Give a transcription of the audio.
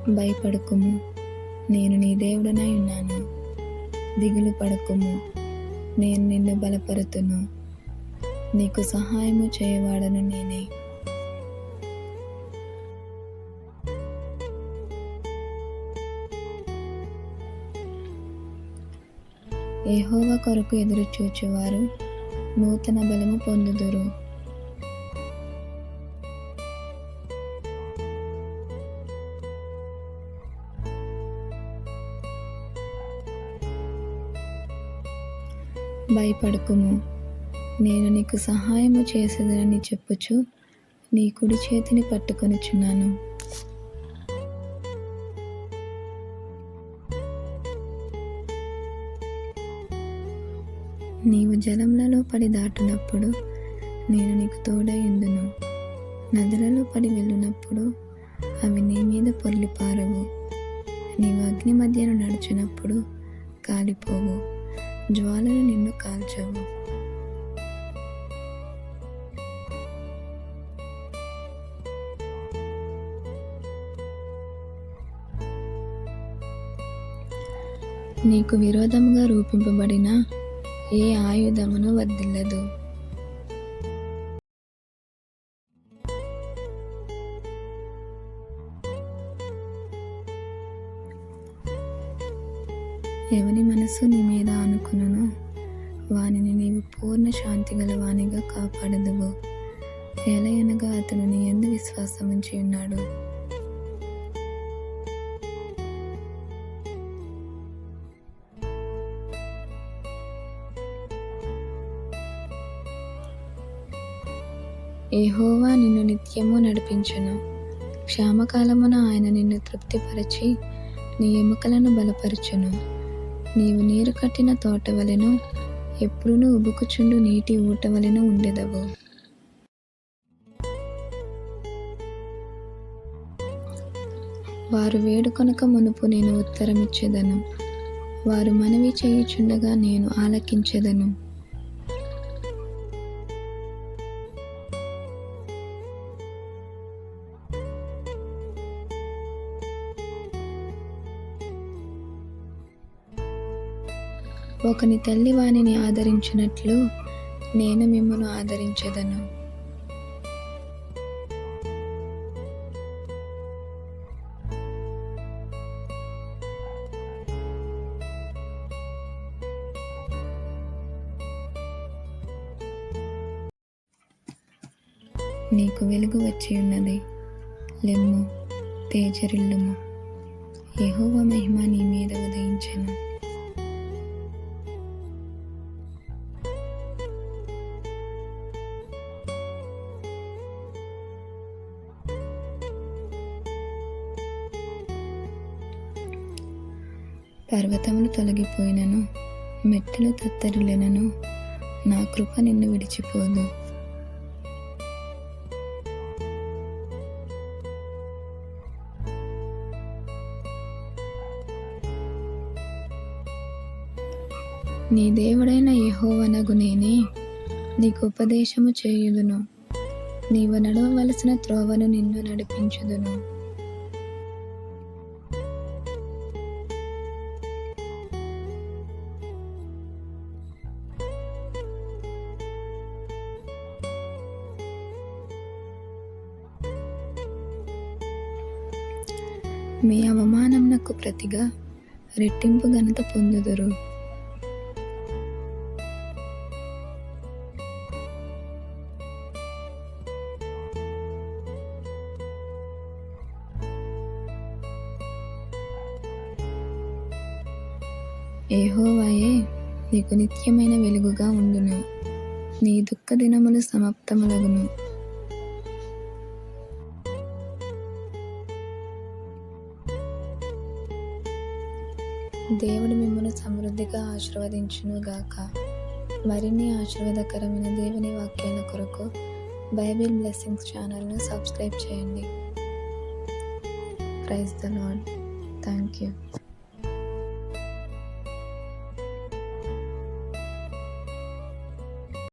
భయపడకుము, నేను నీ దేవుడనై ఉన్నాను. దిగులు పడకుము, నేను నిన్ను బలపరుతును. నీకు సహాయము చేయవాడను నేనే. యెహోవా కొరకు ఎదురుచూచువారు నూతన బలము పొందుదురు. భయపడకుము, నేను నీకు సహాయము చేసేదనని చెప్పుచు నీ కుడి చేతిని పట్టుకొనుచున్నాను. నీవు జలములలో పడి దాటునప్పుడు నేను నీకు తోడయుందును. నదులలో పడి వెళ్ళునప్పుడు అవి నీ మీద పొర్లిపారవు. నీవు అగ్ని మధ్యను నడుచునప్పుడు కాలిపోవు, జ్వాలలు నిన్ను కాల్చవు. నీకు విరోధముగా రూపింపబడిన ఏ ఆయుధమును వర్ధిల్లదు. ఎవని మనసు నీ మీద ఆనుకునునో వానిని నీవు పూర్ణ శాంతి గల వానిగా కాపాడదువు. ఎలయనగా అతడు నీ యందు విశ్వాసముంచి ఉన్నాడు. యెహోవా నిన్ను నిత్యము నడిపించును. క్షామకాలమున ఆయన నిన్ను తృప్తిపరచి నీ ఎముకలను బలపరచును. నీవు నీరు కట్టిన తోట వలెను, ఎప్పుడునూ ఉబుకుచుండు నీటి ఊట వలెను ఉండెదవు. వారు వేడుకొనక మునుపు నేను ఉత్తరమిచ్చెదను. వారు మనవి చేయుచుండగా నేను ఆలకించెదను. ఒకని తల్లి వానిని ఆదరించినట్లు నేను మిమ్మును ఆదరించెదను. నీకు వెలుగు వచ్చి ఉన్నది. లెమ్ము, తేజరిల్లుము. యెహోవా మహిమ నీ మీద ఉదయించెను. పర్వతములు తొలగిపోయినను, మెట్టలు తత్తరిల్లినను, నా కృప నిన్ను విడిచిపోదు. నీ దేవుడైన యెహోవానగు నేనే నీకు ఉపదేశము చేయుదును. నీవు నడవవలసిన త్రోవను నిన్ను నడిపించుదును. మీ అవమానమునకు ప్రతిగా రెట్టింపు ఘనత పొందుదురు. యెహోవాయే నీకు నిత్యమైన వెలుగుగా ఉండును. నీ దుఃఖ దినములు సమాప్తములగును. దేవుడు మిమ్మల్ని సమృద్ధిగా ఆశీర్వదించును గాక. మరిన్ని ఆశీర్వాదకరమైన దేవుని వాక్యాల కొరకు బైబిల్ బ్లెస్సింగ్స్ ఛానల్ను సబ్స్క్రైబ్ చేయండి. Praise the Lord. Thank you.